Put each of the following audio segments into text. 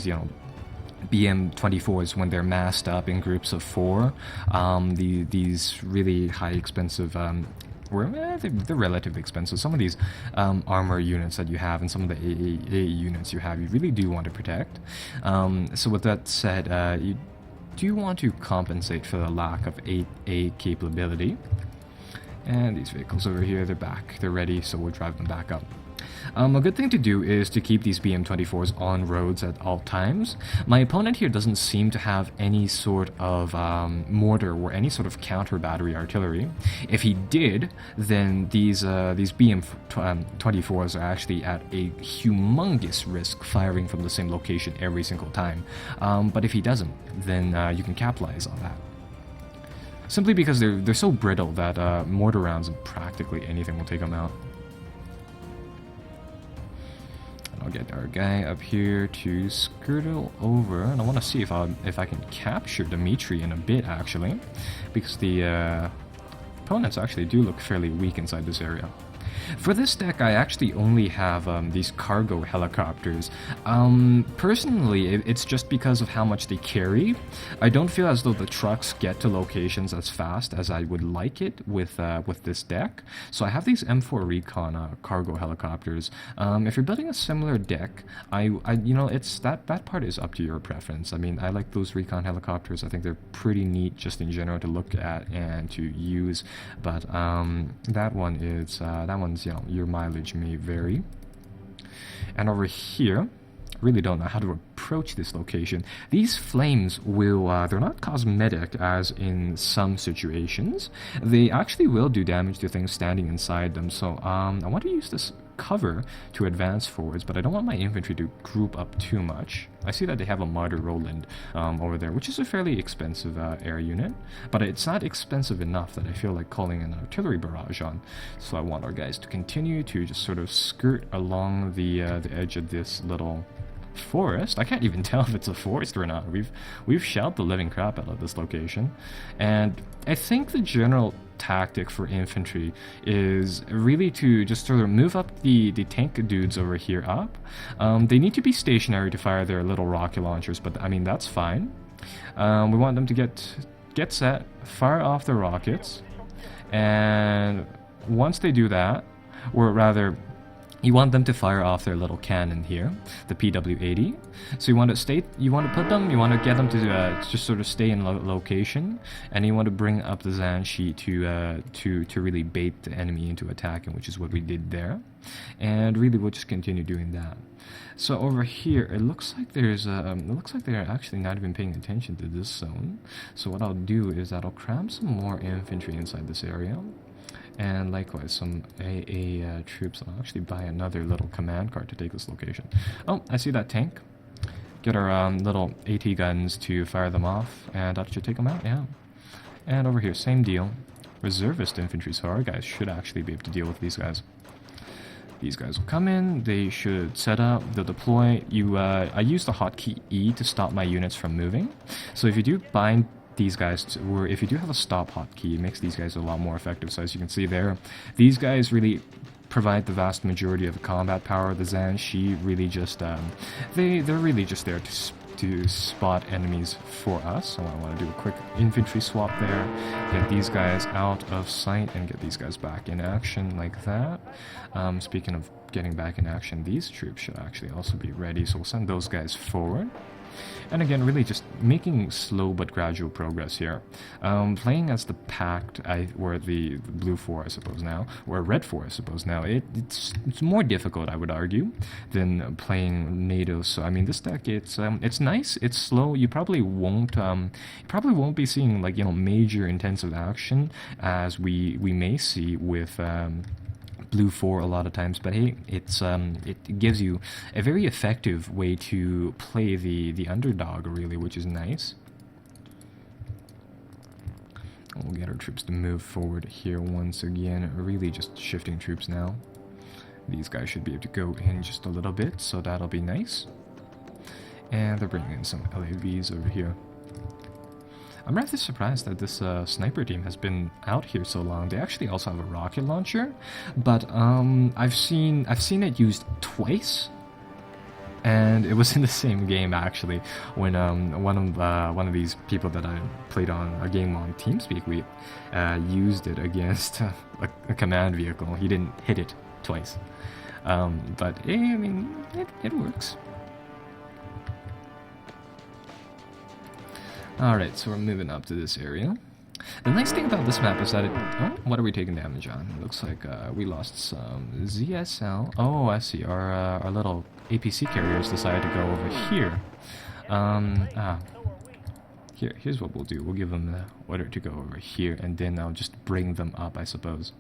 you know, BM-24s when they're massed up in groups of 4. These really high expensive they're relatively expensive. Some of these armor units that you have and some of the AA units you have, you really do want to protect. So with that said, you do want to compensate for the lack of AA capability. And these vehicles over here, they're back. They're ready, so we'll drive them back up. A good thing to do is to keep these BM-24s on roads at all times. My opponent here doesn't seem to have any sort of mortar or any sort of counter battery artillery. If he did, then these BM-24s are actually at a humongous risk firing from the same location every single time. But if he doesn't, then you can capitalize on that. Simply because they're so brittle that mortar rounds and practically anything will take them out. I'll get our guy up here to skirtle over, and I want to see if I can capture Dimitri in a bit, actually, because the opponents actually do look fairly weak inside this area. For this deck, I actually only have these cargo helicopters. Personally, it's just because of how much they carry. I don't feel as though the trucks get to locations as fast as I would like it with this deck. So I have these M4 Recon cargo helicopters. If you're building a similar deck, you know, it's that part is up to your preference. I mean, I like those Recon helicopters. I think they're pretty neat just in general to look at and to use. But that one's, you know, your mileage may vary. And over here, really don't know how to approach this location. These flames will, they're not cosmetic as in some situations. They actually will do damage to things standing inside them. So I want to use this cover to advance forwards, but I don't want my infantry to group up too much. I see that they have a Martyr Roland over there, which is a fairly expensive air unit, but it's not expensive enough that I feel like calling an artillery barrage on. So I want our guys to continue to just sort of skirt along the edge of this little forest. I can't even tell if it's a forest or not. We've shelled the living crap out of this location, and I think the general tactic for infantry is really to just sort of move up the tank dudes over here up. They need to be stationary to fire their little rocket launchers, but I mean, that's fine. We want them to get set, fire off the rockets, and once they do that, or rather, you want them to fire off their little cannon here, the PW-80. So you want to get them to just sort of stay in location, and you want to bring up the Zanshi to really bait the enemy into attacking, which is what we did there. And really, we'll just continue doing that. So over here, it looks like they're actually not even paying attention to this zone. So what I'll do is that I'll cram some more infantry inside this area. And likewise, some AA troops. I'll actually buy another little command card to take this location. Oh, I see that tank. Get our little AT guns to fire them off, and that should take them out, yeah. And over here, same deal. Reservist infantry, so our guys should actually be able to deal with these guys. These guys will come in, they should set up, they'll deploy. I use the hotkey E to stop my units from moving. So if you do bind these guys, or if you do have a stop hotkey, it makes these guys a lot more effective. So as you can see there, these guys really provide the vast majority of the combat power. The Zanshi really just they're really just there to spot enemies for us. So I want to do a quick infantry swap there, get these guys out of sight and get these guys back in action like that. Speaking of getting back in action, these troops should actually also be ready, so we'll send those guys forward. And again, really just making slow but gradual progress here. Playing as the Pact, or the Blue 4, I suppose now, or Red 4, I suppose now, it's more difficult, I would argue, than playing NATO. So I mean, this deck, it's nice, it's slow. You probably won't be seeing, like, you know, major intensive action as we may see with Blue 4 a lot of times, but hey, it gives you a very effective way to play the underdog, really, which is nice. We'll get our troops to move forward here once again, really just shifting troops now. These guys should be able to go in just a little bit, so that'll be nice. And they're bringing in some LAVs over here. I'm rather surprised that this sniper team has been out here so long. They actually also have a rocket launcher, but I've seen it used twice. And it was in the same game actually when one of these people that I played on a game on TeamSpeak, we used it against a command vehicle. He didn't hit it twice, but I mean it works. Alright, so we're moving up to this area. The nice thing about this map is that what are we taking damage on? It looks like we lost some ZSL. Oh, I see. Our little APC carriers decided to go over here. Here's what we'll do. We'll give them the order to go over here, and then I'll just bring them up, I suppose.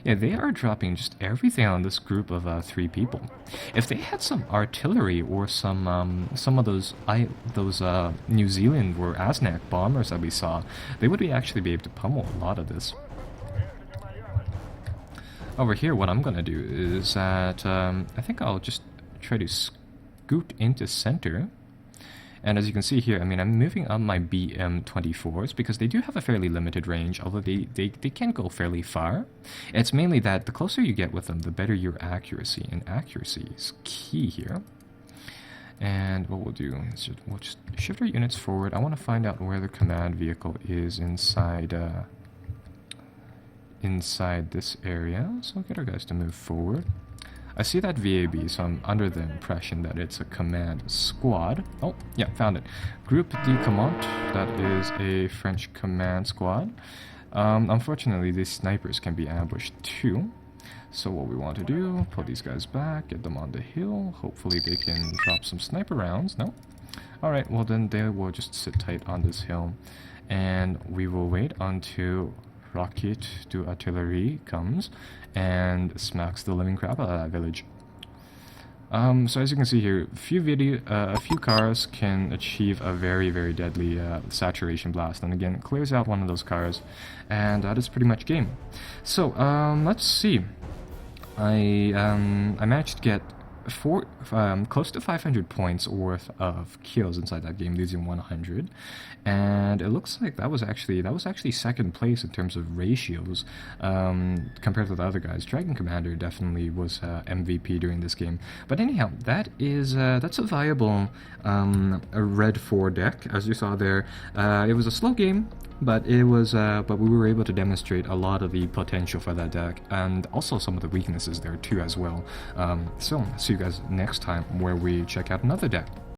Yeah, they are dropping just everything on this group of 3 people. If they had some artillery or some of those New Zealand or ASNAC bombers that we saw, they would actually be able to pummel a lot of this. Over here, what I'm gonna do is that I think I'll just try to scoot into center. And as you can see here, I mean, I'm moving up my BM-24s because they do have a fairly limited range, although they can go fairly far. It's mainly that the closer you get with them, the better your accuracy, and accuracy is key here. And what we'll do is we'll just shift our units forward. I want to find out where the command vehicle is inside this area, so I'll get our guys to move forward. I see that VAB, so I'm under the impression that it's a command squad. Oh, yeah, found it. Group de Command, that is a French command squad. Unfortunately, these snipers can be ambushed too. So what we want to do, pull these guys back, get them on the hill. Hopefully they can drop some sniper rounds. No? Alright, well then they will just sit tight on this hill. And we will wait until rocket to artillery comes and smacks the living crap out of that village. So as you can see here, a few cars can achieve a very, very deadly saturation blast, and again, it clears out one of those cars, and that is pretty much game. So let's see. I managed to get close to 500 points worth of kills inside that game, losing 100, and it looks like that was actually second place in terms of ratios compared to the other guys. Dragon Commander definitely was MVP during this game. But anyhow, that's a viable Red 4 deck, as you saw there. It was a slow game, but we were able to demonstrate a lot of the potential for that deck, and also some of the weaknesses there too as well. So see you guys next time where we check out another deck.